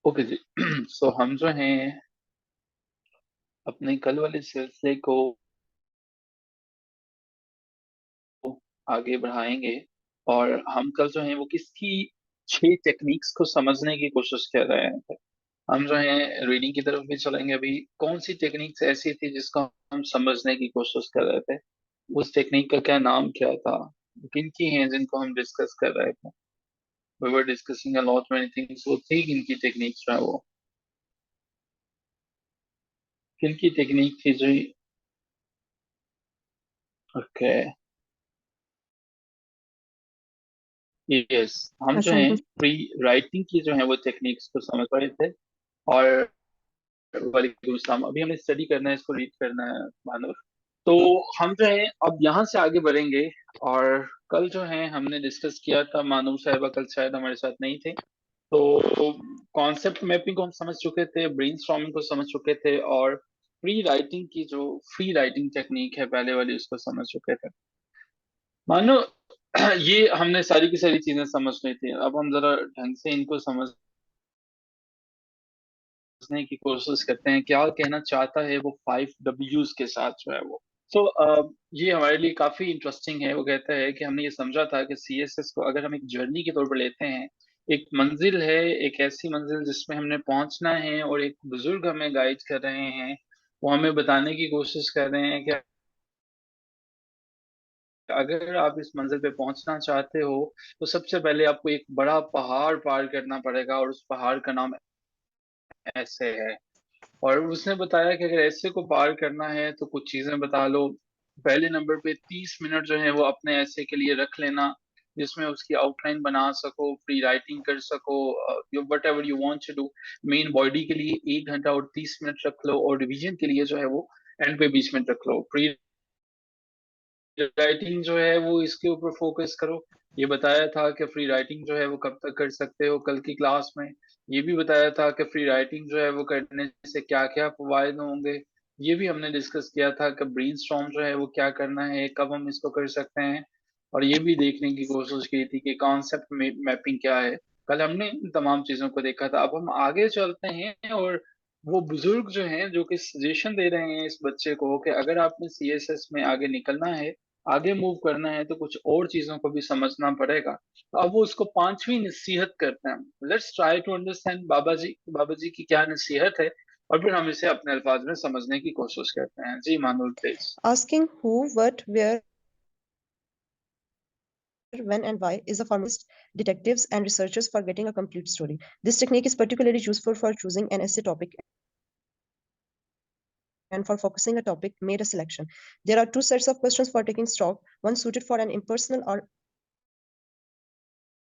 Okay जी। सो हम जो हैं अपने कल वाले सिलसिले को आगे बढ़ाएंगे। और हम कल जो है वो किसकी 6 टेक्निक्स को समझने की कोशिश कर रहे हैं। हम जो है रीडिंग की तरफ भी चलेंगे। अभी कौन सी टेक्निक्स ऐसी थी जिसको हम समझने की कोशिश कर रहे थे, उस टेक्निक का क्या नाम क्या था, किन की हैं जिनको हम डिस्कस कर रहे थे। we were discussing a lot many things। वो थी किन की टेक्निक्स जो है वो किन की टेक्निक थी जो। ओके। यस। हम जो अस्सलाम है वालेकुम। प्री राइटिंग की जो है वो टेक्निक्स को समझ रहे थे। और वालेकुम सलाम। अभी हमें स्टडी करना है, इसको रीड करना है मानव। तो हम जो है अब यहाँ से आगे बढ़ेंगे। और कल जो है हमने डिस्कस किया था, मानव साहिबा कल शायद हमारे साथ नहीं थे। तो कॉन्सेप्ट मैपिंग को हम समझ चुके थे, ब्रेनस्टॉर्मिंग को समझ चुके थे, और प्री राइटिंग की जो फ्री राइटिंग टेक्निक है पहले वाली उसको समझ चुके थे। मानो ये हमने सारी की सारी चीजें समझ ली थी। अब हम जरा ढंग से इनको समझने की कोशिश करते हैं क्या कहना चाहता है वो 5 Ws के साथ जो है वो। सो ये हमारे लिए काफी इंटरेस्टिंग है। वो कहता है कि हमने ये समझा था कि सीएसएस को अगर हम एक जर्नी के तौर पर लेते हैं, एक मंजिल है, एक ऐसी मंजिल जिसमें हमने पहुंचना है, और एक बुजुर्ग हमें गाइड कर रहे हैं। वो हमें बताने की कोशिश कर रहे हैं कि अगर आप इस मंजिल पे पहुंचना चाहते हो तो सबसे पहले आपको एक बड़ा पहाड़ पार करना पड़ेगा, और उस पहाड़ का नाम ऐसे है। और उसने बताया कि अगर ऐसे को पार करना है तो कुछ चीजें बता लो। पहले नंबर पे 30 मिनट जो है वो अपने ऐसे के लिए रख लेना, जिसमें उसकी आउटलाइन बना सको, फ्री राइटिंग कर सको, whatever you want to do. Main body के लिए 1 घंटा और 30 मिनट रख लो, और रिवीजन के लिए जो है वो एंड पे 20 मिनट रख लो। फ्री राइटिंग जो है वो इसके ऊपर फोकस करो। ये बताया था कि फ्री राइटिंग जो है वो कब तक कर सकते हो कल की क्लास में। ये भी बताया था कि फ्री राइटिंग जो है वो करने से क्या क्या फायदे होंगे। ये भी हमने डिस्कस किया था कि ब्रेनस्टॉर्म जो है वो क्या करना है, कब हम इसको कर सकते हैं। और ये भी देखने की कोशिश की थी कि कॉन्सेप्ट मैपिंग क्या है। कल हमने इन तमाम चीजों को देखा था। अब हम आगे चलते हैं, और वो बुजुर्ग जो हैं जो कि सजेशन दे रहे हैं इस बच्चे को कि अगर आपने सीएसएस में आगे निकलना है, आगे मूव करना है, तो कुछ और चीजों को भी समझना पड़ेगा। तो अब वो उसको 5वीं नसीहत करते हैं। लेट्स ट्राई टू अंडरस्टैंड बाबा जी की क्या नसीहत है, और फिर हम इसे अपने अल्फाज में समझने की कोशिश करते हैं। जी Manul please. Asking who, what, where, when, and why is a formula detectives and researchers for getting a complete story. This technique is particularly useful for choosing an essay topic and for focusing a topic made a selection. There are two sets of questions for taking stock, one suited for an impersonal or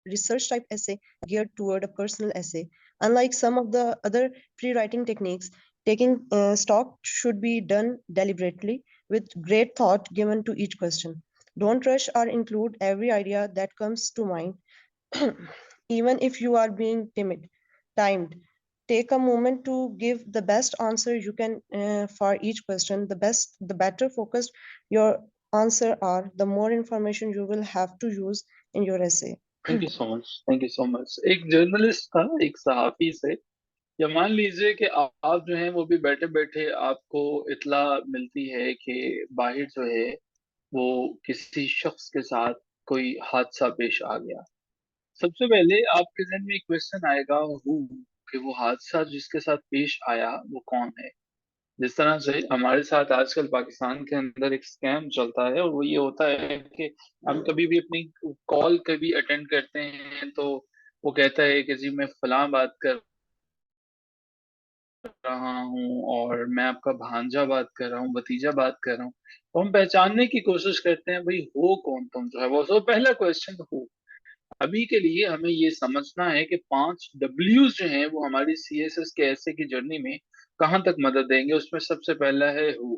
research type essay geared toward a personal essay. Unlike some of the other pre-writing techniques, taking stock should be done deliberately with great thought given to each question. Don't rush or include every idea that comes to mind, even if you are being timed. Take a moment to give the best answer you can for each question. The better focused your answer are, the more information you will have to use in your essay. Thank you so much, thank you so much. एक journalist था, एक सहाफी से, या मान लीजिए कि आप जो हैं वो भी बैठे बैठे आपको इतला मिलती है कि बाहर जो है वो किसी शख्स के साथ कोई हादसा पेश आ गया। सबसे पहले आपके जहन में एक क्वेश्चन आएगा हु, कि वो हादसा जिसके साथ पेश आया वो कौन है। जिस तरह से हमारे साथ आजकल पाकिस्तान के अंदर एक स्कैम चलता है, और वो ये होता है कि हम कभी भी अपनी कॉल कभी अटेंड करते हैं तो वो कहता है कि जी मैं फलां बात कर रहा हूँ, और मैं आपका भांजा बात कर रहा हूँ, भतीजा बात कर रहा हूँ। तो हम पहचानने की कोशिश करते हैं भाई हो कौन तुम जो है वो। तो पहला क्वेश्चन हो। अभी के लिए हमें ये समझना है कि 5 Ws जो हैं वो हमारी सीएसएस के ऐसे की जर्नी में कहाँ तक मदद देंगे। उसमें सबसे पहला है हु।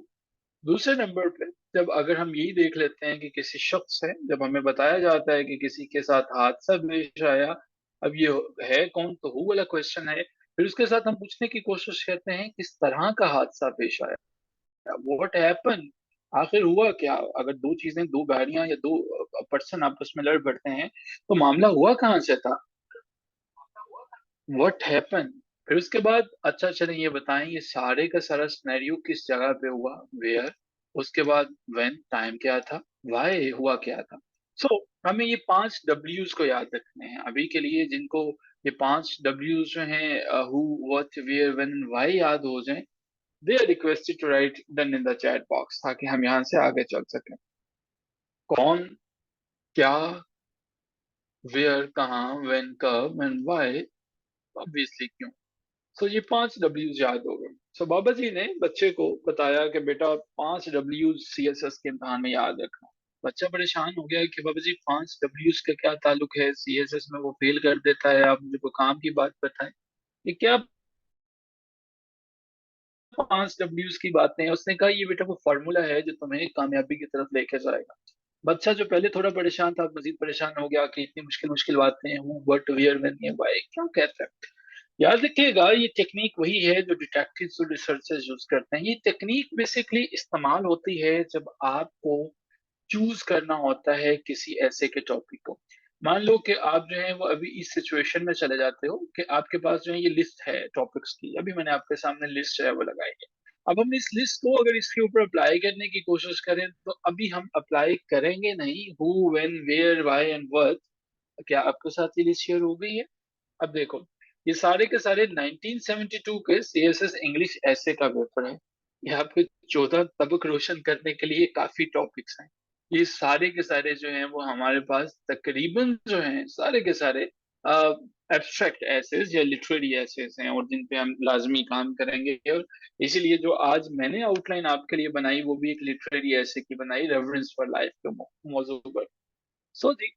दूसरे नंबर पे जब अगर हम यही देख लेते हैं कि किसी शख्स है, जब हमें बताया जाता है कि किसी के साथ हादसा पेश आया, अब ये है कौन, तो हु वाला क्वेश्चन है। फिर उसके साथ हम पूछने की कोशिश करते हैं किस तरह का हादसा पेश आया, व्हाट हैपन, आखिर हुआ क्या। अगर दो चीजें, दो गाड़ियां या दो पर्सन आपस में लड़ पड़ते हैं तो मामला हुआ कहाँ से था, व्हाट हैपन। फिर उसके बाद अच्छा चलें ये बताएं ये सारे का सारा सिनेरियो किस जगह पे हुआ, वेयर, उसके बाद व्हेन, टाइम क्या था, व्हाई हुआ क्या था। सो हमें ये 5 डब्ल्यूज को याद रखने हैं अभी के लिए, जिनको ये 5 डब्ल्यूज जो हैं who, what, where, when and why याद हो जाएं, they are requested to right done in the chat box, ताकि हम यहाँ से आगे चल सकें। कौन, क्या, वेयर, कहाँ, व्हेन, कब एंड व्हाई, ऑब्वियसली क्यों। सो ये 5 डब्ल्यूज याद हो गए। सो बाबा जी ने बच्चे को बताया कि बेटा 5 डब्ल्यूज सीएसएस के इम्तहान में याद रखना। बच्चा परेशान हो गया कि बाबा जी 5 डब्ल्यूज का क्या ताल्लुक है, सीएसएस में वो फेल कर देता है, आप मुझे कोई काम की बात बताएं, ये क्या 5 डब्ल्यूज की बातें हैं। उसने कहा ये बेटा वो फार्मूला है जो तुम्हें कामयाबी की तरफ लेके जाएगा। बच्चा जो पहले थोड़ा परेशान था, अब मजीद परेशान हो गया कि इतनी मुश्किल मुश्किल बातें हैं, हूँ, बट, वेयर, व्हेन, ये व्हाई क्यों कहता है। याद रखिएगा ये टेक्निक वही है जो डिटेक्टिव्स और रिसर्चर्स यूज करते हैं। ये टेक्निक बेसिकली इस्तेमाल होती है जब आपको चूज करना होता है किसी ऐसे के टॉपिक को। मान लो कि आप जो है वो अभी इस सिचुएशन में चले जाते हो कि आपके पास जो है ये लिस्ट है टॉपिक्स की, अभी मैंने आपके सामने लिस्ट जो है वो लगाई है। अब हम इस लिस्ट को अगर इसके ऊपर अप्लाई करने की कोशिश करें तो अभी हम अप्लाई करेंगे नहीं who, when, where, why and what. क्या आपके साथ ये लिस्ट शेयर हो गई है? अब देखो ये सारे के सारे 1972 के सीएसएस इंग्लिश ऐसे का पेपर है। ये आपके 14 तबक रोशन करने के लिए काफी टॉपिक्स हैं। ये सारे के सारे जो हैं वो हमारे पास तकरीबन जो हैं सारे के सारे एब्स्ट्रैक्ट एसेस या लिटरेरी एसेस हैं, और जिन पे हम लाजमी काम करेंगे। और इसीलिए जो आज मैंने आउटलाइन आपके लिए बनाई वो भी एक लिटरेरी ऐसे की बनाई, रेफरेंस फॉर लाइफ के मौजू पर। सो जी,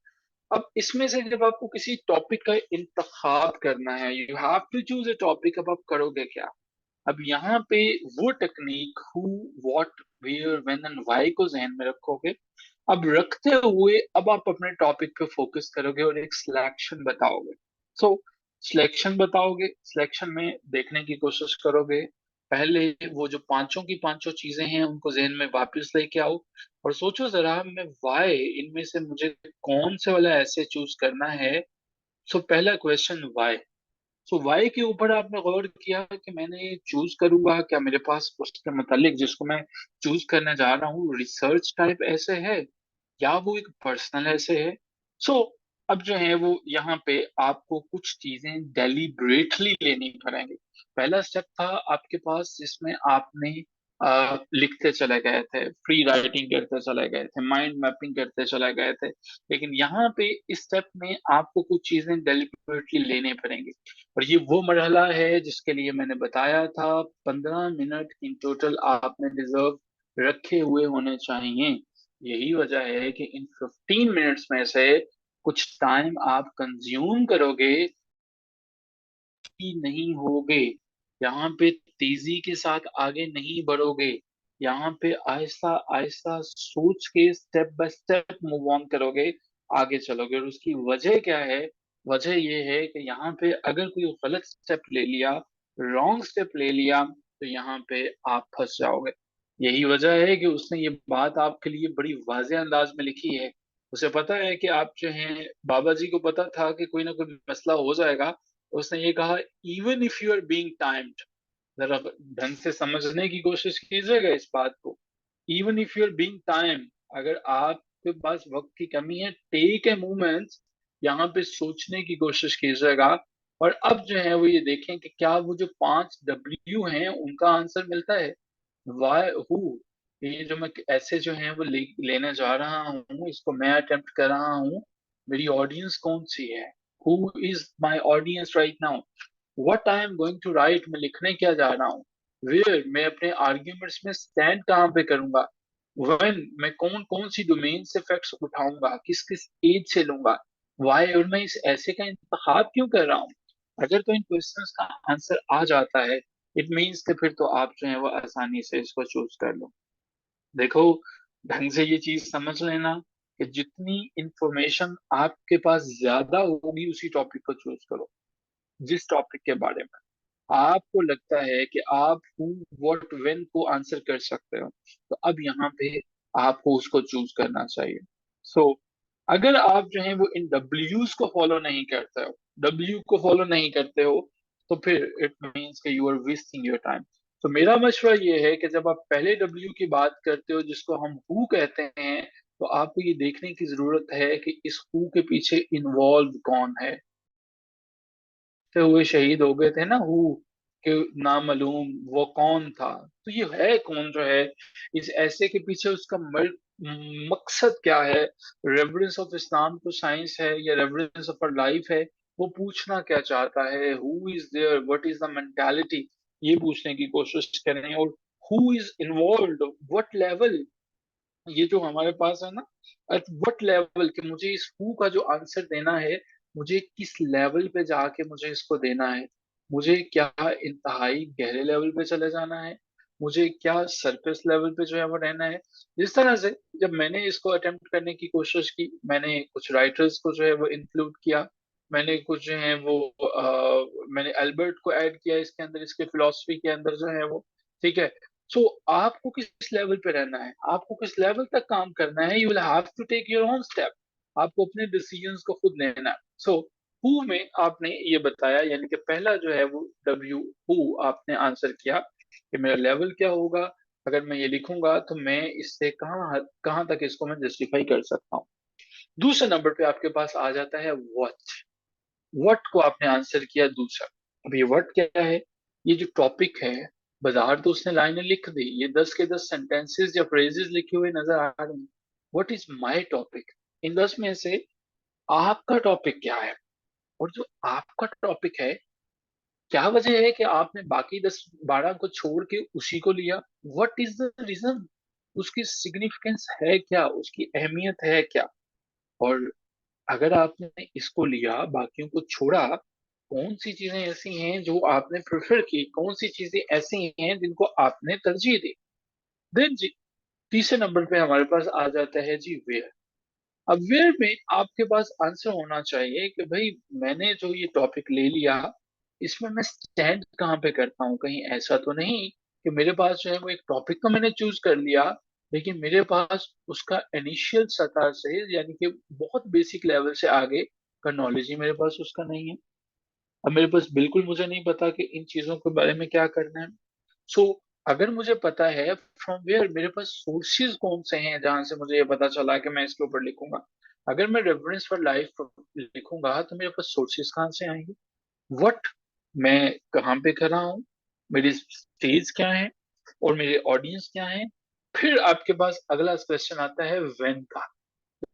अब इसमें से जब आपको किसी टॉपिक का इंतखाब करना है, you have to choose a topic, अब आप करोगे क्या? अब यहाँ पे वो technique who, what, where, when and why को जहन में रखोगे। अब रखते हुए अब आप अपने टॉपिक पे फोकस करोगे और एक सिलेक्शन बताओगे। सो सिलेक्शन बताओगे, सिलेक्शन में देखने की कोशिश करोगे, पहले वो जो पांचों की पांचों चीजें हैं उनको जहन में वापस लेके आओ और सोचो जरा मैं वाई इनमें से मुझे कौन से वाला ऐसे चूज करना है। सो पहला क्वेश्चन वाई। सो वाई के ऊपर आपने गौर किया कि मैंने चूज करूंगा क्या, मेरे पास उसके मुतालिक जिसको मैं चूज करने जा रहा हूँ रिसर्च टाइप ऐसे है या वो एक पर्सनल ऐसे है। सो अब जो है वो यहाँ पे आपको कुछ चीजें डेलिबरेटली लेनी पड़ेंगी। पहला स्टेप था आपके पास जिसमें आपने लिखते चले गए थे, फ्री राइटिंग करते चले गए थे, माइंड मैपिंग करते चले गए थे। लेकिन यहाँ पे इस स्टेप में आपको कुछ चीजें डेलिबरेटली लेने पड़ेंगी। और ये वो मरहला है जिसके लिए मैंने बताया था 15 मिनट इन टोटल आपने रिजर्व रखे हुए होने चाहिए। यही वजह है कि इन 15 मिनट्स में से कुछ टाइम आप कंज्यूम करोगे कि नहीं होगे, यहाँ पे तेजी के साथ आगे नहीं बढ़ोगे, यहाँ पे आहिस्ता आहिस्ता सोच के step by step move on करोगे, आगे चलोगे। और उसकी वजह क्या है? वजह ये है कि यहाँ पे अगर कोई गलत स्टेप ले लिया, रॉन्ग स्टेप ले लिया, तो यहाँ पे आप फंस जाओगे। यही वजह है कि उसने ये बात आपके लिए बड़ी वाज़ेह अंदाज में लिखी है। उसे पता है कि आप जो हैं, बाबा जी को पता था कि कोई ना कोई मसला हो जाएगा। उसने ये कहा even if you are being timed, जरा ढंग से समझने की कोशिश कीजिएगा इस बात को। Even if you are being time, अगर आपके पास वक्त की कमी है, टेक ए मोमेंट, यहाँ पे सोचने की कोशिश कीजिएगा। और अब जो है वो ये देखें कि क्या वो जो 5 डब्ल्यू हैं उनका आंसर मिलता है। वाई, हु, ये जो मैं ऐसे जो है वो लेने जा रहा हूँ, इसको मैं अटेम्प्ट कर रहा हूँ, मेरी ऑडियंस कौन सी है, who is my audience right now, what I am going to write, मैं लिखने क्या जा रहा हूँ, वेयर, मैं अपने आर्ग्यूमेंट्स में स्टैंड कहाँ पे करूंगा, व्हेन, मैं कौन कौन सी डोमेन से फैक्ट्स उठाऊंगा, किस किस एज से लूंगा, वाई, और मैं इस ऐसे का इंतखाब क्यों कर रहा हूँ। अगर तो इन क्वेश्चंस का आंसर आ जाता है, इट मीन्स कि फिर तो आप जो है वो आसानी से इसको चूज कर लो। देखो ढंग से ये चीज समझ लेना कि जितनी इंफॉर्मेशन आपके पास ज्यादा होगी उसी टॉपिक को चूज करो। जिस टॉपिक के बारे में आपको लगता है कि आप हु, व्हाट, व्हेन को आंसर कर सकते हो, तो अब यहाँ पे आपको उसको चूज करना चाहिए। सो अगर आप जो है वो इन डब्ल्यूज को फॉलो नहीं करते हो, डब्ल्यू को फॉलो नहीं करते हो, तो फिर इट मीन्स कि you are wasting your time. तो मेरा मशवरा ये है कि जब आप पहले डब्ल्यू की बात करते हो जिसको हम हु कहते हैं, तो आपको ये देखने की जरूरत है कि इस हु के पीछे इन्वॉल्व कौन है। तो हुए शहीद हो गए थे ना हु के नामालूम, वो कौन था, तो ये है कौन जो है इस ऐसे के पीछे, उसका मकसद क्या है, reverence of Islam to science है या रेवरेंस ऑफ आवर लाइफ है, वो पूछना क्या चाहता है, who is there, what is the mentality, ये पूछने की कोशिश करें। और who is involve, what level, ये जो हमारे पास है ना, एट व्हाट लेवल, कि मुझे इस हु का जो आंसर देना है, मुझे किस लेवल पे जाके मुझे इसको देना है, मुझे क्या इंतहाई गहरे लेवल पे चले जाना है, मुझे क्या सरफेस लेवल पे जो है वो रहना है। जिस तरह से जब मैंने इसको अटेम्प्ट करने की कोशिश की, मैंने कुछ राइटर्स को जो है वो इंक्लूड किया, मैंने कुछ जो है वो मैंने एल्बर्ट को ऐड किया इसके अंदर, इसके फिलोसफी के अंदर जो है वो, ठीक है। सो आपको किस लेवल पे रहना है, आपको किस लेवल तक काम करना है, you will have to take your own step, आपको अपने डिसीजंस को खुद लेना है। सो हु में आपने ये बताया, यानी कि पहला जो है वो डब्ल्यू, हु आपने आंसर किया कि मेरा लेवल क्या होगा, अगर मैं ये लिखूंगा तो मैं इससे कहाँ कहाँ तक इसको मैं जस्टिफाई कर सकता हूँ। दूसरे नंबर पे आपके पास आ जाता है व्हाट। व्हाट को आपने आंसर किया दूसरा। अब ये व्हाट क्या है, ये जो टॉपिक है, बाजार तो उसने लाइनें लिख दी, ये 10 के 10 सेंटेंसेस या फ्रेजेस लिखे हुए नजर आ रहे हैं। व्हाट इज माई टॉपिक, इन 10 में से आपका टॉपिक क्या है, और जो आपका टॉपिक है, क्या वजह है कि आपने बाकी 10 12 को छोड़ के उसी को लिया, व्हाट इज द रीजन, उसकी सिग्निफिकेंस है क्या, उसकी अहमियत है क्या। और अगर आपने इसको लिया बाकियों को छोड़ा, कौन सी चीजें ऐसी हैं जो आपने प्रेफर की, कौन सी चीजें ऐसी हैं जिनको आपने तरजीह दी। देन जी तीसरे नंबर पे हमारे पास आ जाता है जी वेयर। अब वेयर में आपके पास आंसर होना चाहिए कि भाई मैंने जो ये टॉपिक ले लिया, इसमें मैं स्टैंड कहाँ पे करता हूँ, कहीं ऐसा तो नहीं कि मेरे पास जो है वो एक टॉपिक तो मैंने चूज कर लिया, लेकिन मेरे पास उसका इनिशियल सतह से, यानी कि बहुत बेसिक लेवल से आगे का नॉलेज ही मेरे पास उसका नहीं है। अब मेरे पास बिल्कुल मुझे नहीं पता कि इन चीजों के बारे में क्या करना है। सो अगर मुझे पता है फ्रॉम वेयर, मेरे पास सोर्सेज कौन से हैं जहां से मुझे ये पता चला कि मैं इसके ऊपर लिखूंगा। अगर मैं रेफरेंस फॉर लाइफ लिखूंगा तो मेरे पास सोर्सेज कहाँ से आएंगे, व्हाट, मैं कहाँ पे खड़ा हूँ, मेरी स्टेज क्या है, और मेरे ऑडियंस क्या है। फिर आपके पास अगला क्वेश्चन आता है व्हेन का।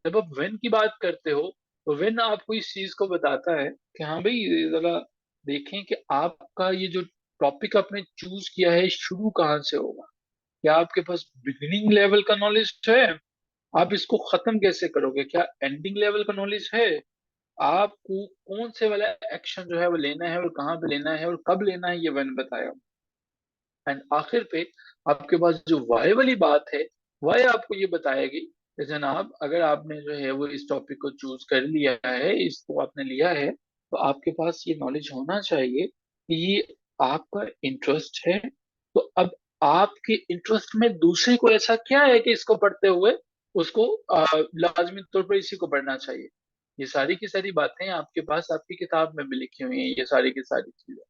जब आप वेन की बात करते हो, तो वेन आपको इस चीज को बताता है कि हाँ भाई जरा देखें कि आपका ये जो टॉपिक आपने चूज किया है शुरू कहाँ से होगा, क्या आपके पास बिगिनिंग लेवल का नॉलेज है, आप इसको खत्म कैसे करोगे, क्या एंडिंग लेवल का नॉलेज है, आपको कौन से वाला एक्शन जो है वो लेना है और कहाँ पे लेना है और कब लेना है, ये वेन बताया। एंड आखिर पे आपके पास जो वाई वाली बात है, वाई आपको ये बताएगी कि जनाब अगर आपने जो है वो इस टॉपिक को चूज कर लिया है, इसको आपने लिया है, तो आपके पास ये नॉलेज होना चाहिए कि ये आपका इंटरेस्ट है। तो अब आपके इंटरेस्ट में दूसरे को ऐसा क्या है कि इसको पढ़ते हुए उसको लाजमी तौर पर इसी को पढ़ना चाहिए। ये सारी की सारी बातें आपके पास आपकी किताब में भी लिखी हुई हैं, ये सारी की सारी चीजें,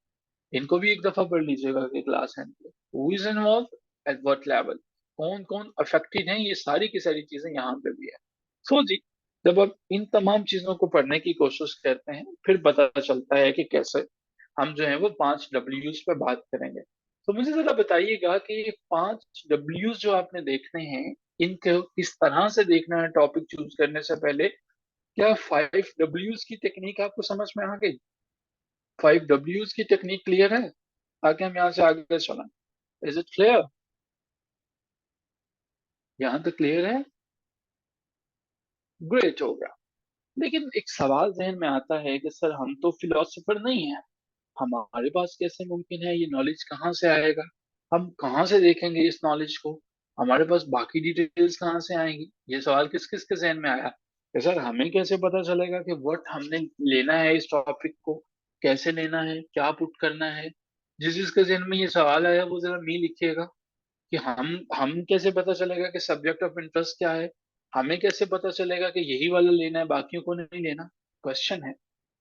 इनको भी एक दफा पढ़ लीजिएगा कि क्लास एंड पे who is involve at what level, कौन कौन अफेक्टेड है, ये सारी की सारी चीजें यहाँ पे भी है। सो जी जब आप इन तमाम चीजों को पढ़ने की कोशिश करते हैं, फिर पता चलता है कि कैसे हम जो है वो 5 डब्ल्यूज पे बात करेंगे। तो मुझे जरा बताइएगा कि ये 5 डब्ल्यूज जो आपने देखने हैं, इनको किस तरह से देखना है टॉपिक चूज करने से पहले। क्या 5 डब्ल्यूज की टेक्निक आपको समझ में आ गई, 5 डब्ल्यूज की टेक्निक क्लियर है, ताकि हम यहाँ से आगे चलें। इज इट क्लियर, यहाँ तक क्लियर है, ग्रेट हो गया। लेकिन एक सवाल जहन में आता है कि सर हम तो फिलोसोफर नहीं है, हमारे पास कैसे मुमकिन है, ये नॉलेज कहाँ से आएगा, हम कहाँ से देखेंगे इस नॉलेज को, हमारे पास बाकी डिटेल्स कहाँ से आएंगी। ये सवाल किस किस के जहन में आया कि सर हमें कैसे पता चलेगा कि व्हाट हमने लेना है, इस टॉपिक को कैसे लेना है, क्या पुट करना है। जिस जिसके जहन में ये सवाल आया वो जरा मी लिखिएगा कि हम कैसे पता चलेगा कि सब्जेक्ट ऑफ इंटरेस्ट क्या है, हमें कैसे पता चलेगा कि यही वाला लेना है बाकियों को नहीं लेना, क्वेश्चन है।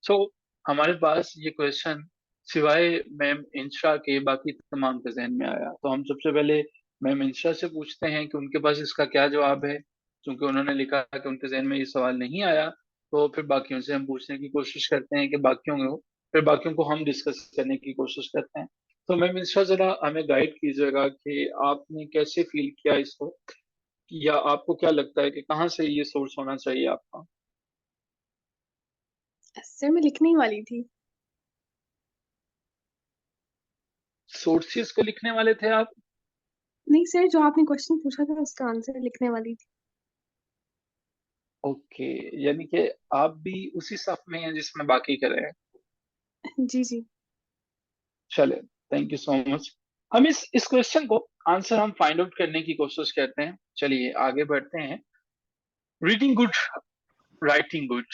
सो हमारे पास ये क्वेश्चन सिवाय मैम इंशा के बाकी तमाम के जहन में आया। तो हम सबसे पहले मैम इंशा से पूछते हैं कि उनके पास इसका क्या जवाब है। क्योंकि उन्होंने लिखा कि उनके जहन में ये सवाल नहीं आया, तो फिर बाकियों से हम पूछने की कोशिश करते हैं कि बाकियों को, फिर बाकियों को हम डिस्कस करने की कोशिश करते हैं। तो मैम इंशा जरा हमें गाइड कीजिएगा कि आपने कैसे फील किया इसको, या आपको क्या लगता है कि कहाँ से ये सोर्स होना चाहिए आपका। सर मैं लिखने ही वाली थी। सोर्सेस को लिखने वाले थे आप? नहीं सर, जो आपने क्वेश्चन पूछा था उसका आंसर लिखने वाली थी। ओके, यानी कि आप भी उसी सफ में हैं जिसमें बाकी करे हैं। जी जी। चले, थैंक यू सो मच। हम इस क्वेश्चन को आंसर हम फाइंड आउट करने की कोशिश करते हैं। चलिए आगे बढ़ते हैं। रीडिंग गुड, राइटिंग गुड,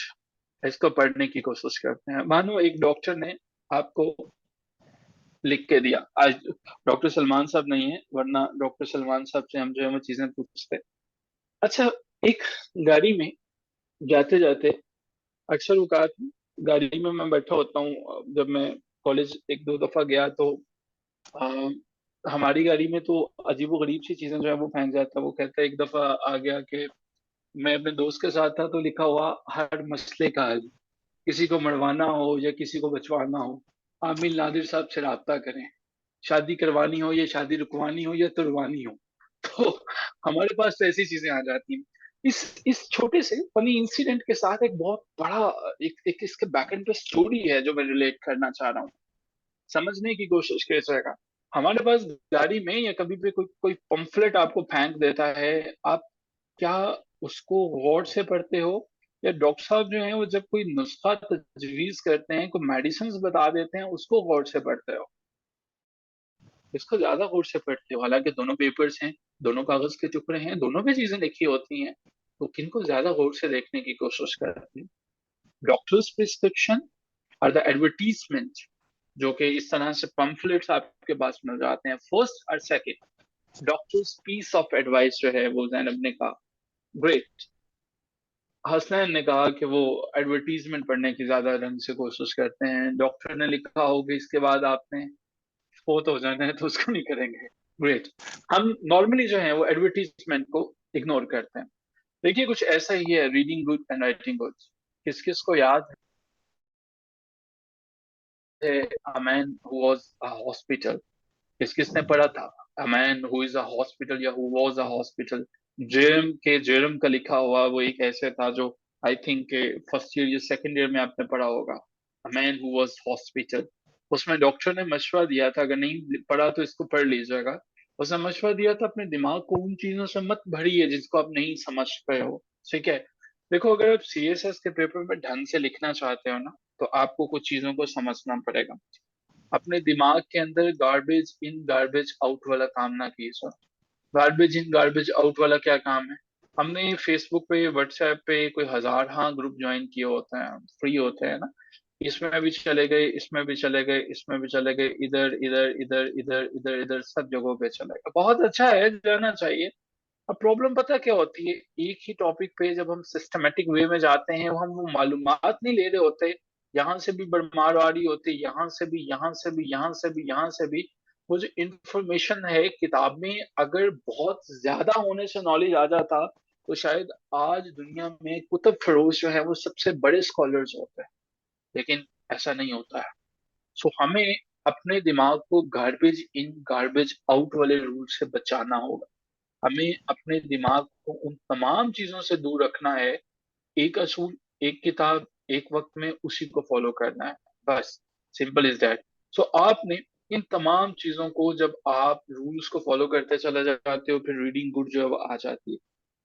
इसको पढ़ने की कोशिश करते हैं। मानो एक डॉक्टर ने आपको लिख के दिया। आज डॉक्टर सलमान साहब नहीं है, वरना डॉक्टर सलमान साहब से हम जो है वो चीजें पूछते। अच्छा, एक गाड़ी में जाते जाते अक्सर औकात गाड़ी में मैं बैठा होता हूँ। जब मैं कॉलेज एक दो दफा गया तो आ, हमारी गाड़ी में तो अजीबो गरीब सी चीजें जो है वो फेंक जाता है। वो कहता है, एक दफा आ गया कि मैं अपने दोस्त के साथ था तो लिखा हुआ हर मसले का हल, किसी को मरवाना हो या किसी को बचवाना हो आमिर नादिर साहब से राब्ता करें, शादी करवानी हो या शादी रुकवानी हो या तुड़वानी हो। तो हमारे पास तो ऐसी चीजें आ जाती हैं। इस छोटे से फनी इंसिडेंट के साथ एक बहुत बड़ा एक इसके बैक एंड पे स्टोरी है जो मैं रिलेट करना चाह रहा हूँ। समझने की कोशिश कीजिएगा। हमारे पास गाड़ी में या कभी भी कोई कोई पंफलेट आपको फेंक देता है, आप क्या उसको गौर से पढ़ते हो, या डॉक्टर साहब जो हैं वो जब कोई नुस्खा तजवीज करते हैं, कोई मेडिसिन बता देते हैं, उसको गौर से पढ़ते हो, इसको ज्यादा गौर से पढ़ते हो? हालांकि दोनों पेपर्स हैं, दोनों कागज के टुकड़े हैं, दोनों पे चीजें लिखी होती हैं, तो किनको ज्यादा गौर से देखने की कोशिश करते हैं? डॉक्टर्स प्रिस्क्रिप्शन और द एडवर्टीजमेंट, जो कि इस तरह से पम्फलेट्स आपके पास मिल जाते हैं, फर्स्ट और second. Doctor's piece of advice जो है वो जैनब ने कहा, ग्रेट। हसनैन ने कहा कि वो एडवर्टीजमेंट पढ़ने की ज्यादा ढंग से कोशिश करते हैं। डॉक्टर ने लिखा हो कि इसके बाद आपने फोत हो जाना है तो उसको नहीं करेंगे, ग्रेट। हम नॉर्मली जो है वो एडवर्टीजमेंट को इग्नोर करते हैं। देखिए कुछ ऐसा ही है reading good and writing good. किस किस को याद है a man who was a hospital? किस किसने पढ़ा था a man who is a hospital या who was a hospital? Jeram के जेरम का लिखा हुआ वो एक ऐसे था जो आई थिंक के फर्स्ट ईयर या सेकंड ईयर में आपने पढ़ा होगा, a man who was hospital. उसमें डॉक्टर ने मशवरा दिया था, अगर नहीं पढ़ा तो इसको पढ़ लीजिएगा। उसने मशवरा दिया था अपने दिमाग को उन चीजों से मत भरिए जिसको आप नहीं समझ पाए हो। ठीक है, देखो अगर आप सीएसएस के पेपर में ढंग से लिखना चाहते हो ना, तो आपको कुछ चीजों को समझना पड़ेगा। अपने दिमाग के अंदर गार्बेज इन गार्बेज आउट वाला काम ना कीजिए। गार्बेज इन गार्बेज आउट वाला क्या काम है? हमने फेसबुक पे व्हाट्सएप पे कोई हजार हाँ ग्रुप ज्वाइन किए होते हैं, फ्री होते हैं ना, इसमें भी चले गए, इसमें भी चले गए, इसमें भी चले गए, इधर इधर इधर इधर इधर इधर सब जगहों पे चले गए। बहुत अच्छा है, जाना चाहिए। अब प्रॉब्लम पता क्या होती है, एक ही टॉपिक पे जब हम सिस्टमेटिक वे में जाते हैं, हम वो मालूमात नहीं ले रहे होते, यहाँ से भी बड़मार आ रही होती, यहाँ से भी, यहाँ से भी, यहाँ से भी, यहाँ से भी। वो जो इंफॉर्मेशन है किताब में, अगर बहुत ज्यादा होने से नॉलेज आ जाता, तो शायद आज दुनिया में कुतुब फिरोज जो है वो सबसे बड़े स्कॉलर्स होते हैं। लेकिन ऐसा नहीं होता है। सो हमें अपने दिमाग को गार्बेज इन गार्बेज आउट वाले रूल से बचाना होगा। हमें अपने दिमाग को उन तमाम चीजों से दूर रखना है। एक असूल, एक किताब, एक वक्त में उसी को फॉलो करना है, बस, सिंपल इज दैट। सो आपने इन तमाम चीजों को, जब आप रूल्स को फॉलो करते चले जाते हो, फिर रीडिंग गुड जो है वो आ जाती है।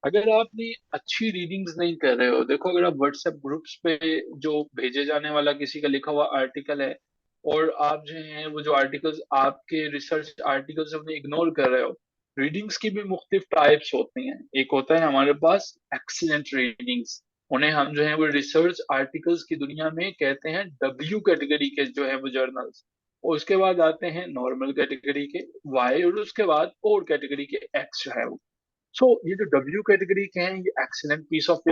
अगर आपने अच्छी रीडिंग्स नहीं कर रहे हो, देखो अगर आप व्हाट्सएप ग्रुप्स पे जो भेजे जाने वाला किसी का लिखा हुआ आर्टिकल है, और आप जो है वो जो आर्टिकल्स आपके रिसर्च आर्टिकल्स अपने इग्नोर कर रहे हो। रीडिंग्स की भी मुख्तलिफ टाइप्स होती हैं। एक होता है हमारे पास एक्सीलेंट रीडिंग्स, उन्हें हम जो है वो रिसर्च आर्टिकल्स की दुनिया में कहते हैं डब्ल्यू कैटेगरी के जो है वो जर्नल्स। और उसके बाद आते हैं नॉर्मल कैटेगरी के वाई, और उसके बाद और कैटेगरी के एक्स जो है वो। सो ये जो डब्ल्यू कैटेगरी के हैं, ये एक्सीलेंट पीस ऑफ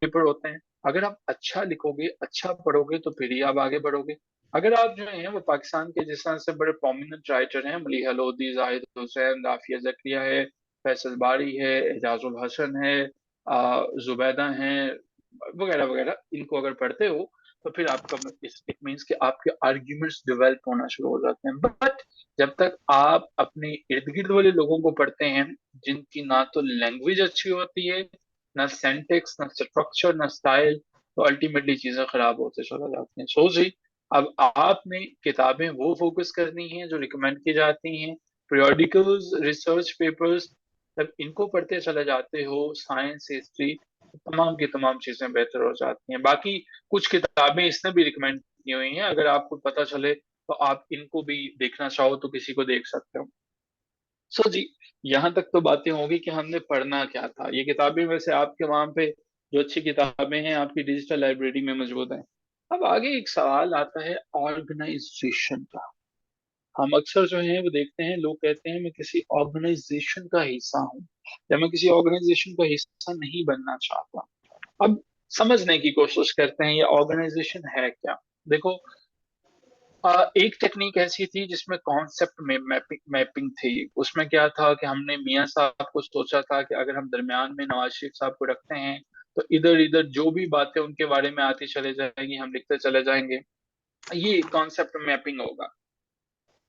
पेपर होते हैं। अगर आप अच्छा लिखोगे, अच्छा पढ़ोगे तो फिर ही आप आगे बढ़ोगे। अगर आप जो है वो पाकिस्तान के जिस तरह से बड़े प्रोमिनेंट राइटर हैं, मलीहा लोधी, जाहिद हुसैन, राफिया जकिया है, फैसल बारी है, एजाजुल हसन है, जुबैदा हैं, वगैरह वगैरह, इनको अगर पढ़ते हो तो फिर आपका इट मीन्स कि आपके आर्ग्यूमेंट्स डेवलप होना शुरू हो जाते हैं। बट जब तक आप अपने इर्द गिर्द वाले लोगों को पढ़ते हैं जिनकी ना तो लैंग्वेज अच्छी होती है, ना सेंटेक्स, ना स्ट्रक्चर, ना स्टाइल, तो अल्टीमेटली चीजें खराब होते चला जाती हैं। सो जी, अब आपने किताबें वो फोकस करनी है जो रिकमेंड की जाती हैं, periodicals, रिसर्च पेपर्स, जब इनको पढ़ते चले जाते हो, साइंस, हिस्ट्री, तमाम की तमाम चीजें बेहतर हो जाती हैं। बाकी कुछ किताबें इसने भी रिकमेंड की हुई हैं, अगर आपको पता चले तो आप इनको भी देखना चाहो तो किसी को देख सकते हो। सो जी, यहाँ तक तो बातें होगी कि हमने पढ़ना क्या था। ये किताबें वैसे आपके वहां पे जो अच्छी किताबें हैं आपकी डिजिटल लाइब्रेरी में मौजूद हैं। अब आगे एक सवाल आता है ऑर्गेनाइजेशन का। हम अक्सर जो है वो देखते हैं, लोग कहते हैं मैं किसी ऑर्गेनाइजेशन का हिस्सा हूँ या मैं किसी ऑर्गेनाइजेशन का हिस्सा नहीं बनना चाहता। अब समझने की कोशिश करते हैं ये ऑर्गेनाइजेशन है क्या। देखो, एक टेक्निक ऐसी थी जिसमें कॉन्सेप्ट में मैपिंग थी। उसमें क्या था कि हमने मियां साहब को सोचा था कि अगर हम दरमियान में नवाज शरीफ साहब को रखते हैं तो इधर इधर जो भी बातें उनके बारे में आती चले जाएंगी, हम लिखते चले जाएंगे। ये कॉन्सेप्ट मैपिंग होगा।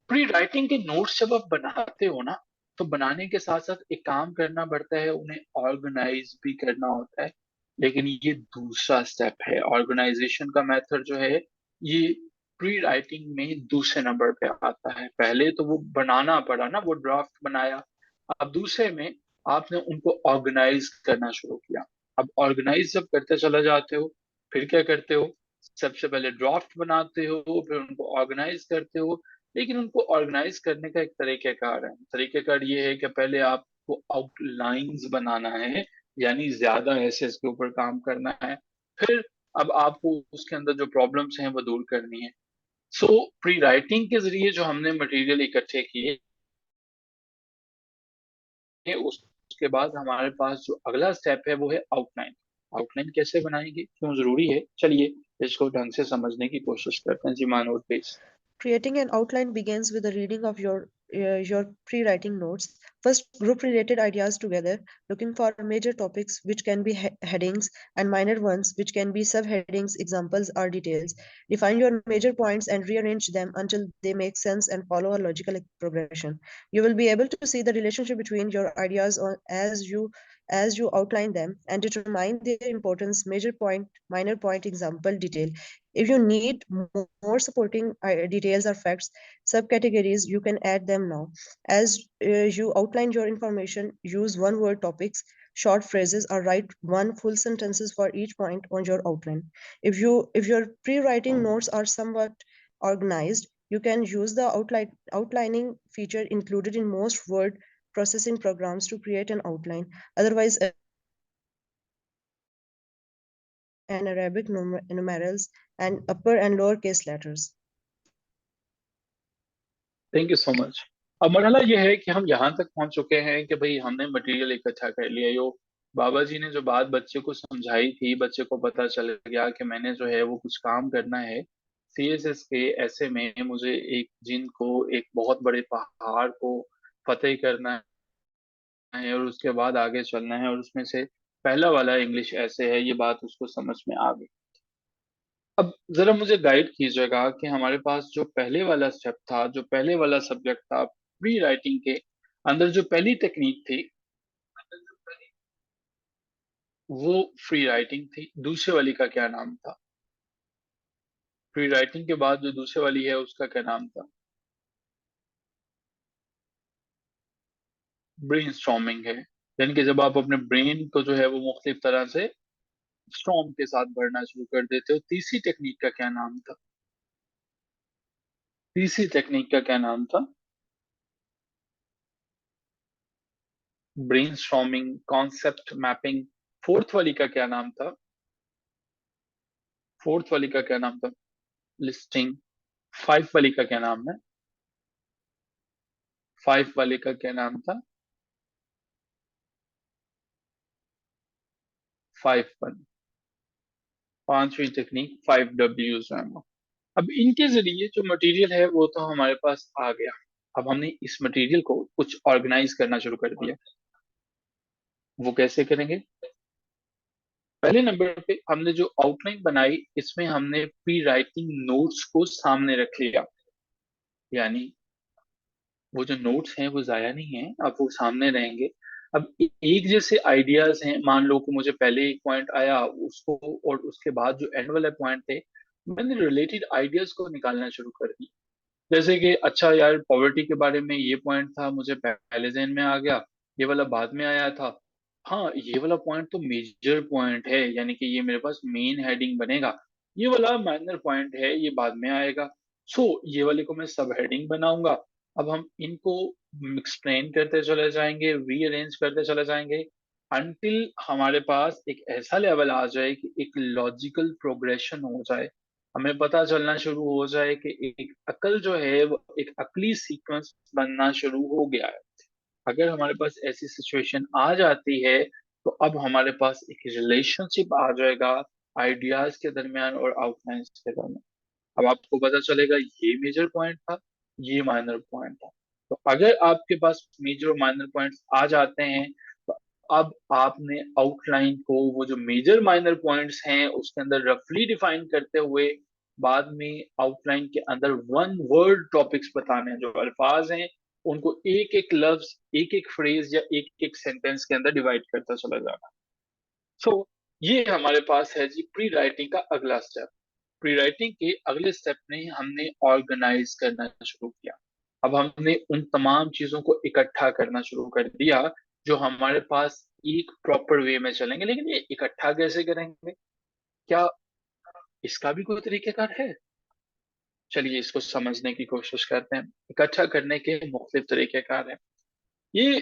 प्री राइटिंग के नोट्स जब आप बनाते हो ना, तो बनाने के साथ साथ एक काम करना पड़ता है, उन्हें ऑर्गेनाइज भी करना होता है। लेकिन ये दूसरा स्टेप है, ऑर्गेनाइजेशन का मेथड जो है ये प्री राइटिंग में दूसरे नंबर पे आता है। पहले तो वो बनाना पड़ा ना, वो ड्राफ्ट बनाया। अब दूसरे में आपने उनको ऑर्गेनाइज करना शुरू किया। अब ऑर्गेनाइज जब करते चले जाते हो, फिर क्या करते हो, सबसे पहले ड्राफ्ट बनाते हो, फिर उनको ऑर्गेनाइज करते हो। लेकिन उनको ऑर्गेनाइज करने का एक तरीकेकार है। तरीकेकार ये है कि पहले आपको आउटलाइंस बनाना है, यानी ज्यादा ऐसे इसके ऊपर काम करना है। फिर अब आपको उसके अंदर जो प्रॉब्लम्स हैं वो दूर करनी है। सो प्री राइटिंग के जरिए जो हमने मटेरियल इकट्ठे किए, उसके बाद हमारे पास जो अगला स्टेप है वो है आउटलाइन। आउटलाइन कैसे बनाएंगे, क्यों जरूरी है, चलिए इसको ढंग से समझने की कोशिश करते हैं। जी मानोर please. Creating an outline begins with the reading of your pre-writing notes. First, group related ideas together, looking for major topics which can be headings and minor ones which can be subheadings, examples, or details. Define your major points and rearrange them until they make sense and follow a logical progression. You will be able to see the relationship between your ideas as you outline them and determine their importance, major point, minor point, example, detail. If you need more supporting details or facts, subcategories, you can add them now. As you outline your information, use one word topics, short phrases, or write one full sentences for each point on your outline. If your pre-writing notes are somewhat organized, you can use the outlining feature included in most word processing programs to create an outline. Otherwise, and Arabic numerals and upper and lower case letters. Thank you so much. अब मरहला ये है कि हम यहाँ तक पहुंच चुके हैं कि भाई हमने मटेरियल इकट्ठा कर लिया। यो बाबा जी ने जो बात बच्चे को समझाई थी, बच्चे को पता चल गया कि मैंने जो है वो कुछ काम करना है सीएसएस के ऐसे में, मुझे एक जिन को एक बहुत बड़े पहाड़ को फतेह करना है और उसके बाद आगे चलना है, और उसमें से पहला वाला इंग्लिश ऐसे है। ये बात उसको समझ में आ गई। अब जरा मुझे गाइड कीजिएगा कि हमारे पास जो पहले वाला स्टेप था, जो पहले वाला सब्जेक्ट था, प्री राइटिंग के अंदर जो पहली टेक्निक थी वो फ्री राइटिंग थी। दूसरे वाली का क्या नाम था? प्री राइटिंग के बाद जो दूसरे वाली है उसका क्या नाम था? ब्रेन स्टॉर्मिंग है। यानी कि जब आप अपने ब्रेन को जो है वो मुख्तलिफ तरह से स्टॉर्म के साथ भरना शुरू कर देते हो। तीसरी टेक्निक का क्या नाम था? तीसरी टेक्निक का क्या नाम था? Brain storming, concept mapping. Fourth वाली का क्या नाम था? फोर्थ वाली का क्या नाम था? लिस्टिंग। फाइव वाली का क्या नाम है? फाइव वाले का क्या नाम था? Five one. 5वीं टेक्निक 5Ws है। अब इनके जरिए जो मटेरियल है वो तो हमारे पास आ गया। अब हमने इस मटेरियल को कुछ ऑर्गेनाइज करना शुरू कर दिया। वो कैसे करेंगे? पहले नंबर पे हमने जो आउटलाइन बनाई, इसमें हमने प्री राइटिंग नोट्स को सामने रख लिया। यानी वो जो नोट्स हैं वो जाया नहीं है, अब वो सामने रहेंगे। अब एक जैसे आइडियाज हैं, मान लो कि मुझे पहले एक पॉइंट आया उसको, और उसके बाद जो एंड वाले पॉइंट थे, मैंने रिलेटेड आइडियाज को निकालना शुरू कर दिया। जैसे कि अच्छा यार, पॉवर्टी के बारे में ये पॉइंट था, मुझे पहले ज़हन में आ गया, ये वाला बाद में आया था। हाँ, ये वाला पॉइंट तो मेजर पॉइंट है, यानी कि ये मेरे पास मेन हेडिंग बनेगा। ये वाला माइनर पॉइंट है, ये बाद में आएगा। सो ये वाले को मैं सब हेडिंग बनाऊंगा। अब हम इनको एक्सप्लेन करते चले जाएंगे, रीअरेंज करते चले जाएंगे, अनटिल हमारे पास एक ऐसा लेवल आ जाए कि एक लॉजिकल प्रोग्रेशन हो जाए। हमें पता चलना शुरू हो जाए कि एक अकल जो है वो एक अकली सीक्वेंस बनना शुरू हो गया है। अगर हमारे पास ऐसी सिचुएशन आ जाती है, तो अब हमारे पास एक रिलेशनशिप आ जाएगा आइडियाज के दरमियान और आउटलाइंस के दरमियान। अब आपको पता चलेगा ये मेजर पॉइंट था, ये माइनर पॉइंट था। तो अगर आपके पास मेजर और माइनर पॉइंट्स आ जाते हैं, तो अब आपने आउटलाइन को, वो जो मेजर माइनर पॉइंट्स हैं उसके अंदर रफली डिफाइन करते हुए, बाद में आउटलाइन के अंदर वन वर्ड टॉपिक्स बताने हैं। जो अल्फाज हैं उनको एक एक लफ्ज, एक एक फ्रेज या एक एक सेंटेंस के अंदर डिवाइड करता चला जाना। सो ये हमारे पास है जी प्री राइटिंग का अगला स्टेप। प्री राइटिंग के अगले स्टेप में हमने ऑर्गेनाइज करना शुरू किया। अब हमने उन तमाम चीजों को इकट्ठा करना शुरू कर दिया जो हमारे पास एक प्रॉपर वे में चलेंगे। लेकिन ये इकट्ठा कैसे करेंगे? क्या इसका भी कोई तरीकेकार है? चलिए इसको समझने की कोशिश करते हैं। इकट्ठा करने के मुख्तलिफ तरीकेकार हैं। ये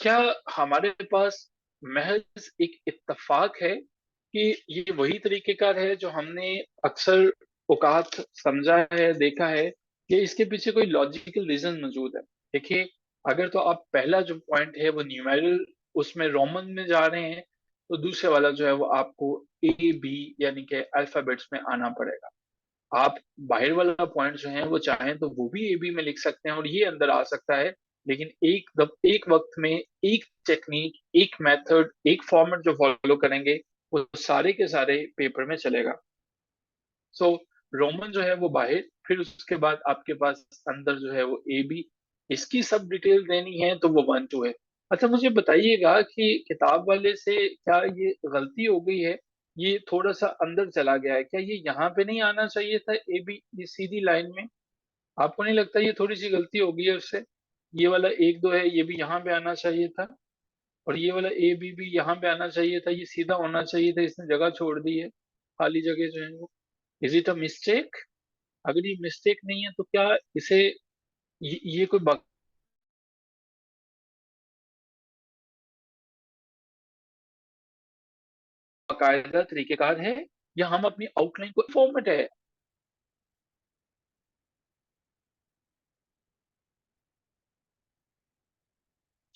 क्या हमारे पास महज एक इत्तेफाक है कि ये वही तरीकेकार है जो हमने अक्सर औकात समझा है, देखा है, कि इसके पीछे कोई लॉजिकल रीजन मौजूद है? देखिए, अगर तो आप पहला जो पॉइंट है वो न्यूमेरल, उसमें रोमन में जा रहे हैं, तो दूसरे वाला जो है वो आपको ए बी यानी कि अल्फाबेट्स में आना पड़ेगा। आप बाहर वाला पॉइंट जो है वो चाहें तो वो भी ए बी में लिख सकते हैं और ये अंदर आ सकता है। लेकिन एक वक्त में एक टेक्निक, एक मेथड, एक फॉर्मेट जो फॉलो करेंगे, वो सारे के सारे पेपर में चलेगा। सो रोमन जो है वो बाहर, फिर उसके बाद आपके पास अंदर जो है वो ए बी। इसकी सब डिटेल देनी है तो वो 1 2 है। अच्छा, मुझे बताइएगा कि किताब वाले से क्या ये गलती हो गई है? ये थोड़ा सा अंदर चला गया है, क्या ये यहाँ पे नहीं आना चाहिए था ए बी, ये सीधी लाइन में? आपको नहीं लगता ये थोड़ी सी गलती हो गई है उससे? ये वाला 1 2 है, ये भी यहाँ पे आना चाहिए था, और ये वाला ए बी भी यहाँ पे आना चाहिए था, ये सीधा होना चाहिए था, इसने जगह छोड़ दी है, खाली जगह जो है वो। Is it a mistake? अगर ये मिस्टेक नहीं है तो क्या इसे, ये कोई बाकायदा तरीकेकार है, या हम अपनी आउटलाइन को फॉर्मेट है?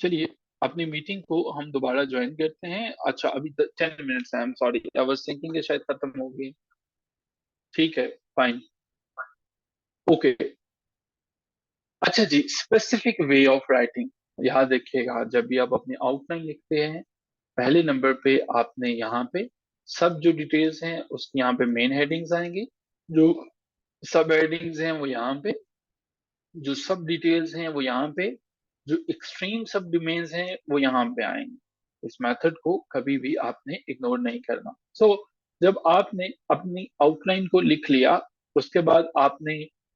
चलिए अपनी मीटिंग को हम दोबारा ज्वाइन करते हैं। अच्छा, अभी 10 मिनट्स है, I am sorry, I was thinking शायद खत्म हो गई। ठीक है, फाइन, ओके। अच्छा जी, स्पेसिफिक वे ऑफ राइटिंग। यहाँ देखिएगा, जब भी आप अपनी आउटलाइन लिखते हैं, पहले नंबर पे आपने यहाँ पे सब जो डिटेल्स हैं उसकी यहाँ पे मेन हेडिंग्स आएंगी, जो सब हेडिंग्स हैं वो यहाँ पे, जो सब डिटेल्स हैं वो यहाँ पे, जो एक्सट्रीम सब डोमेन्स हैं वो यहाँ पे आएंगे। इस मेथड को कभी भी आपने इग्नोर नहीं करना। जब आपने अपनी आउटलाइन को लिख लिया, उसके बाद आपने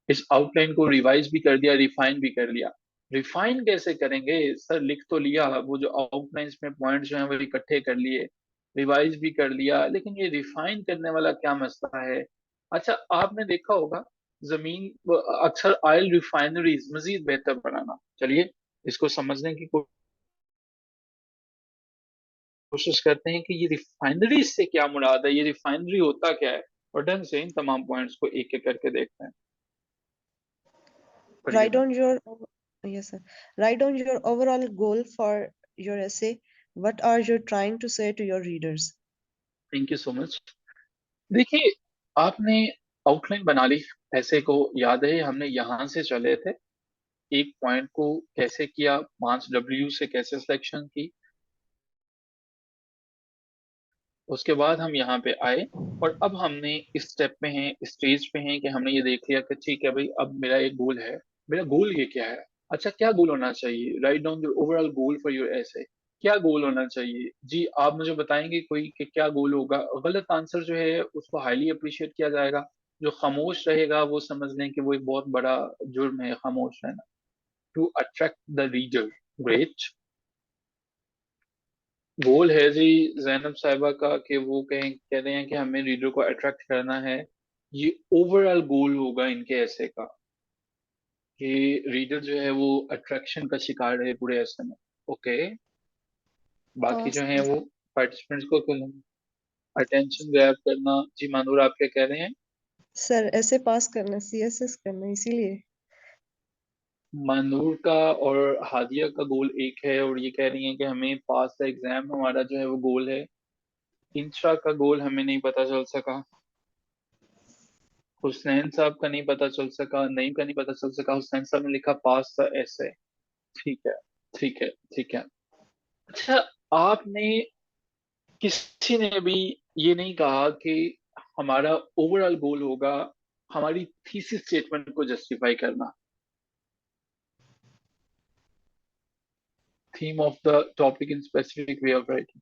इस आउटलाइन को रिवाइज भी कर दिया, रिफाइन भी कर लिया। रिफाइन कैसे करेंगे सर? लिख तो लिया, वो जो आउटलाइंस में पॉइंट्स जो हैं वो इकट्ठे कर लिए, रिवाइज भी कर लिया, लेकिन ये रिफाइन करने वाला क्या मसला है? अच्छा, आपने देखा होगा जमीन अक्सर ऑयल रिफाइनरीज मजीद बेहतर बनाना। चलिए इसको समझने की कोशिश करते हैं कि ये रिफाइनरी से क्या मुराद है, ये रिफाइनरी होता क्या है, और ढंग से इन तमाम पॉइंट्स को एक एक करके देखते हैं। Write down your yes, sir. Write down your overall goal for your essay. What are you trying to say to your readers? Thank you so much. देखिए, आपने आउटलाइन बना ली, ऐसे को याद है हमने यहाँ से चले थे, एक पॉइंट को कैसे किया, 5W से कैसे सिलेक्शन की, उसके बाद हम यहाँ पे आए और अब हमने इस स्टेप पे हैं, स्टेज पे हैं कि हमने ये देख लिया कि ठीक है भाई, अब मेरा एक गोल है, मेरा गोल ये क्या है। अच्छा, क्या गोल होना चाहिए, write down your overall goal for your ऐसे, क्या गोल होना चाहिए जी, आप मुझे बताएंगे कोई कि क्या गोल होगा। गलत आंसर जो है उसको हाईली अप्रिशिएट किया जाएगा, जो खामोश रहेगा वो समझ लें कि वो एक बहुत बड़ा जुर्म है खामोश रहना। To attract the reader, great. Goal है जी जैनब साहिबा का कि वो कह रहे हैं कि हमें रीडर को अट्रैक्ट करना है, ये ओवरऑल गोल होगा इनके ऐसे का, कि रीडर जो है वो अट्रैक्शन का शिकार है पूरे ऐसे में। ओके, बाकी जो है सर वो पार्टिसिपेंट्स को अटेंशन ग्रैब करना। जी मानूर, आप क्या कह रहे हैं। सर ऐसे पास करना, CSS करना, इसीलिए। मानूर का और हादिया का गोल एक है और ये कह रही हैं कि हमें पास द एग्जाम हमारा जो है वो गोल है। इंशा का गोल हमें नहीं पता चल सका, हुसनैन साहब का नहीं पता चल सका, नईम का नहीं पता चल सका, हुसनैन साहब ने लिखा पास था ऐसे। ठीक है, ठीक है, ठीक है। अच्छा, आपने किसी ने भी ये नहीं कहा कि हमारा ओवरऑल गोल होगा हमारी थीसिस स्टेटमेंट को जस्टिफाई करना, theme of the topic in specific way of writing.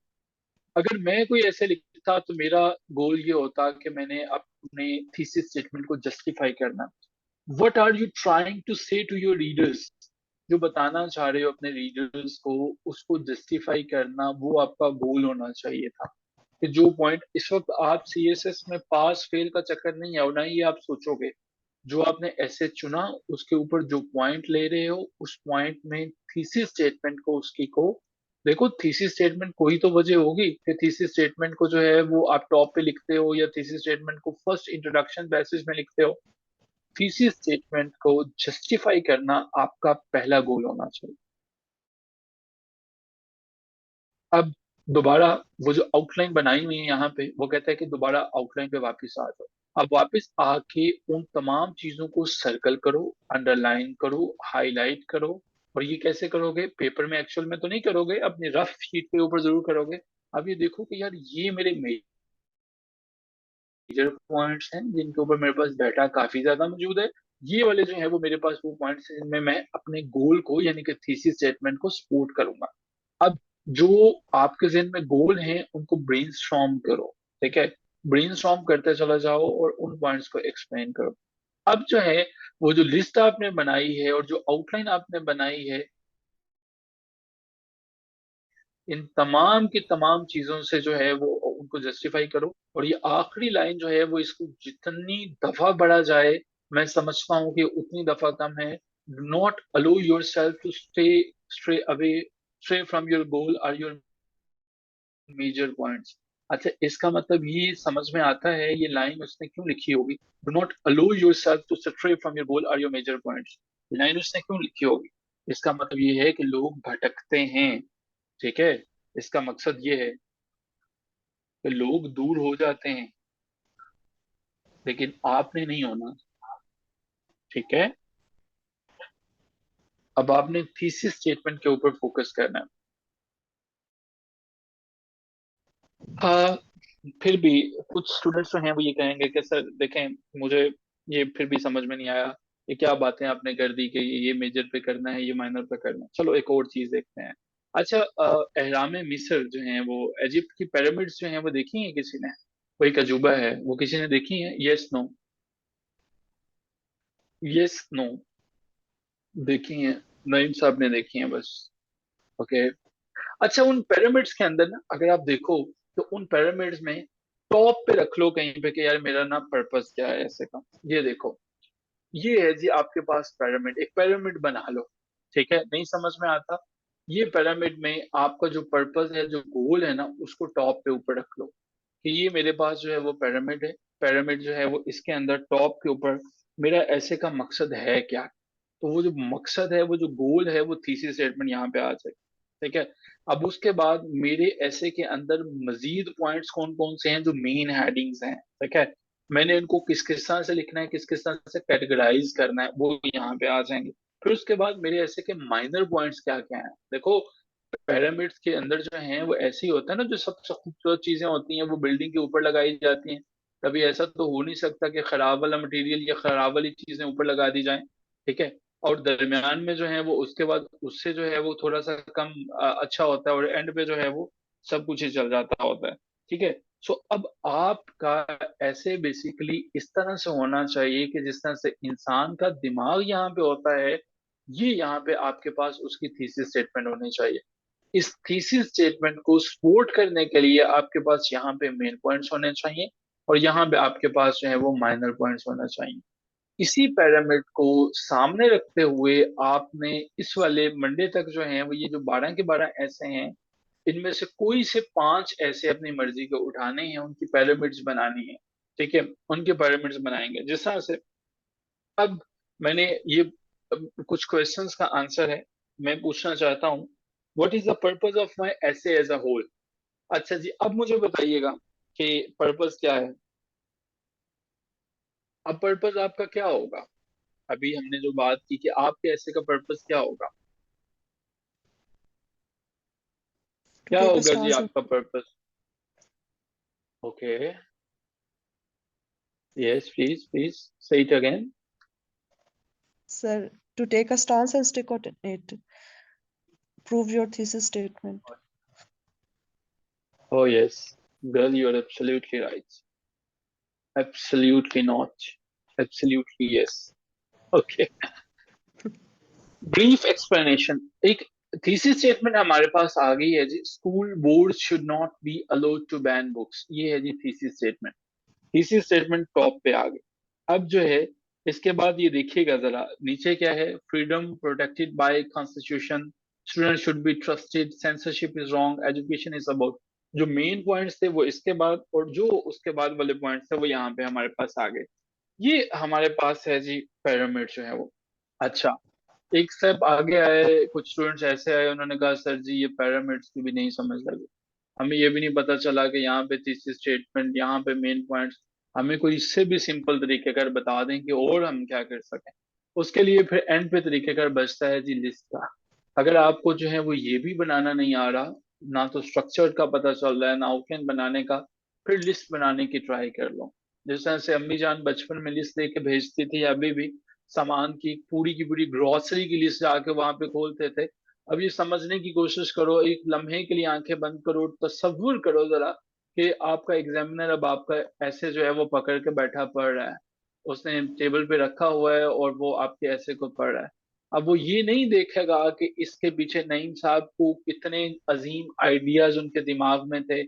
अगर मैं कोई ऐसे लिखता तो मेरा गोल ये होता कि मैंने अपने थीसिस स्टेटमेंट को जस्टिफाई करना। What are you trying to say to your readers, जो बताना चाह रहे हो अपने रीडर्स को, उसको जस्टिफाई करना, वो आपका गोल होना चाहिए था। कि जो पॉइंट इस वक्त आप सीएसएस में पास फेल का चक्कर नहीं है और ना ही आप सोचोगे, जो आपने ऐसे चुना उसके ऊपर जो पॉइंट ले रहे हो उस पॉइंट में थीसिस स्टेटमेंट को उसकी को देखो। थीसिस स्टेटमेंट कोई तो वजह होगी कि थीसिस स्टेटमेंट को जो है वो आप टॉप पे लिखते हो या थीसिस स्टेटमेंट को फर्स्ट इंट्रोडक्शन बेसिस में लिखते हो। थीसिस स्टेटमेंट को जस्टिफाई करना आपका पहला गोल होना चाहिए। अब दोबारा वो जो आउटलाइन बनाई हुई है यहाँ पे, वो कहता है कि दोबारा आउटलाइन पे वापस आ जाओ। अब वापस आके उन तमाम चीजों को सर्कल करो, अंडरलाइन करो, हाईलाइट करो। और ये कैसे करोगे, पेपर में एक्चुअल में तो नहीं करोगे, अपनी रफ शीट के ऊपर जरूर करोगे। अब ये देखो कि यार ये मेरे मेजर पॉइंट्स हैं जिनके ऊपर मेरे पास डाटा काफी ज्यादा मौजूद है। ये वाले जो है वो मेरे पास वो पॉइंट्स हैं जिनमें मैं अपने गोल को यानी कि थीसिस स्टेटमेंट को सपोर्ट करूंगा। अब जो आपके जहन में गोल हैं उनको ब्रेनस्टॉर्म करो, ठीक है। ब्रेनस्टॉर्म करते चला जाओ और उन पॉइंट्स को एक्सप्लेन करो। अब जो है वो जो लिस्ट आपने बनाई है और जो आउटलाइन आपने बनाई है, इन तमाम की तमाम चीजों से जो है वो उनको जस्टिफाई करो। और ये आखिरी लाइन जो है वो इसको जितनी दफा बढ़ा जाए, मैं समझता हूँ कि उतनी दफा कम है। Do not allow yourself to stay away, stay from your goal और योर मेजर पॉइंट्स। अच्छा, इसका मतलब ये समझ में आता है ये लाइन उसने क्यों लिखी होगी, do not allow yourself to stray from your goal और योर मेजर पॉइंट्स। लाइन उसने क्यों लिखी होगी, इसका मतलब ये है कि लोग भटकते हैं, ठीक है। इसका मकसद ये है कि लोग दूर हो जाते हैं लेकिन आपने नहीं होना, ठीक है। अब आपने थीसिस स्टेटमेंट के ऊपर फोकस करना है। हाँ, फिर भी कुछ स्टूडेंट्स जो हैं वो ये कहेंगे कि सर देखें, मुझे ये फिर भी समझ में नहीं आया, ये क्या बातें आपने कर दी कि ये मेजर पे करना है, ये माइनर पे करना है। चलो एक और चीज देखते हैं। अच्छा, अहराम मिस्र जो हैं वो इजिप्ट की पिरामिड्स जो हैं वो देखी हैं किसी ने, कोई एक अजूबा है वो किसी ने देखी है, यस नो, यस नो। देखी हैं, नईम साहब ने देखी हैं बस। ओके। अच्छा, उन पिरामिड्स के अंदर ना अगर आप देखो तो उन पिरामिड्स में टॉप पे रख लो कहीं पे कि यार मेरा ना पर्पस क्या है ऐसे का। ये देखो, ये है जी आपके पास पिरामिड, एक पिरामिड बना लो, ठीक है। नहीं समझ में आता, ये पिरामिड में आपका जो पर्पस है, जो गोल है ना, उसको टॉप पे ऊपर रख लो कि ये मेरे पास जो है वो पिरामिड है। पिरामिड जो है वो इसके अंदर टॉप के ऊपर मेरा ऐसे का मकसद है क्या। तो वो जो मकसद है, वो जो गोल है, वो थीसिस स्टेटमेंट यहाँ पे आ जाए। ठीक है। अब उसके बाद मेरे ऐसे के अंदर मजीद पॉइंट्स कौन कौन से हैं जो मेन हेडिंग्स हैं, ठीक है। मैंने इनको किस किस तरह से लिखना है, किस किस तरह से कैटेगराइज करना है, वो यहाँ पे आ जाएंगे। फिर उसके बाद मेरे ऐसे के माइनर पॉइंट्स क्या क्या हैं, देखो पिरामिड्स के अंदर जो है वो ऐसे ही होता है ना, जो सबसे खूबसूरत चीजें होती हैं वो बिल्डिंग के ऊपर लगाई जाती हैं। कभी ऐसा तो हो नहीं सकता कि खराब वाला मटेरियल या खराब वाली चीजें ऊपर लगा दी जाएं, ठीक है। और दरमियान में जो है वो उसके बाद उससे जो है वो थोड़ा सा कम अच्छा होता है, और एंड पे जो है वो सब कुछ ही चल जाता होता है, ठीक है। सो अब आपका ऐसे बेसिकली इस तरह से होना चाहिए कि जिस तरह से इंसान का दिमाग यहाँ पे होता है, ये यहाँ पे आपके पास उसकी थीसिस स्टेटमेंट होनी चाहिए। इस थीसिस स्टेटमेंट को सपोर्ट करने के लिए आपके पास यहाँ पे मेन पॉइंट्स होने चाहिए, और यहाँ पे आपके पास जो है वो माइनर पॉइंट्स होना चाहिए। इसी पैरामिड को सामने रखते हुए आपने इस वाले मंडे तक जो है वो ये जो 12 के 12 ऐसे हैं, इनमें से कोई से 5 ऐसे अपनी मर्जी के उठाने हैं, उनकी पैरामिड्स बनानी है, ठीक है। उनके पैरामिड्स बनाएंगे जिस तरह से। अब मैंने ये कुछ क्वेश्चंस का आंसर है, मैं पूछना चाहता हूँ, what is the purpose of my ऐसे एज अ होल। अच्छा जी, अब मुझे बताइएगा कि पर्पस क्या है। अब पर्पस आपका क्या होगा, अभी हमने जो बात की कि आपके ऐसे का पर्पस क्या होगा, To क्या take a होगा जी stance and आपका purpose. Okay, yes please please say it again. sir, to take a stance and stick on it. Prove your thesis statement. Oh yes, girl, you are absolutely right. Absolutely not. Absolutely yes. Okay. Brief explanation. एक thesis statement हमारे पास आ गई है जी, school board should not be allowed to ban books, ये है जी thesis statement. Thesis statement top पे आ गई। अब जो है इसके बाद ये देखिएगा जरा नीचे क्या है, freedom protected by constitution, student should be trusted, censorship is wrong, education is about. जो मेन पॉइंट्स थे वो इसके बाद, और जो उसके बाद वाले पॉइंट्स थे वो यहाँ पे हमारे पास आ गए। ये हमारे पास है जी पैरामिड जो है वो। अच्छा, एक स्टेप आगे आए, कुछ स्टूडेंट्स ऐसे आए, उन्होंने कहा सर जी ये पैरामिड्स की भी नहीं समझ लगी, हमें ये भी नहीं पता चला कि यहाँ पे थीसिस स्टेटमेंट, यहाँ पे मेन पॉइंट्स, हमें कोई इससे भी सिंपल तरीकेकार बता दें कि और हम क्या कर सकें। उसके लिए फिर एंड पे तरीकेकार बचता है जी लिस्ट का। अगर आपको जो है वो ये भी बनाना नहीं आ रहा, ना तो स्ट्रक्चर का पता चल रहा है ना आउटलाइन बनाने का, फिर लिस्ट बनाने की ट्राई कर लो। जिस तरह से अम्मी जान बचपन में लिस्ट लेके भेजती थी, अभी भी सामान की पूरी ग्रोसरी की लिस्ट जाके वहां पे खोलते थे। अब ये समझने की कोशिश करो, एक लम्हे के लिए आंखें बंद करो, तसव्वुर करो जरा कि आपका एग्जामिनर अब आपका ऐसे जो है वो पकड़ के बैठा पढ़ रहा है, उसने टेबल पे रखा हुआ है और वो आपके ऐसे को पढ़ रहा है। अब वो ये नहीं देखेगा कि इसके पीछे नईम साहब को कितने अजीम आइडियाज उनके दिमाग में थे,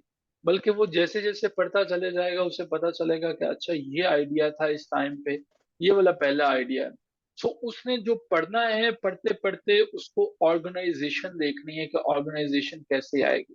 बल्कि वो जैसे जैसे पढ़ता चले जाएगा उसे पता चलेगा कि अच्छा ये आइडिया था इस टाइम पे, ये वाला पहला आइडिया है। सो उसने जो पढ़ना है, पढ़ते पढ़ते उसको ऑर्गेनाइजेशन देखनी है कि ऑर्गेनाइजेशन कैसे आएगी।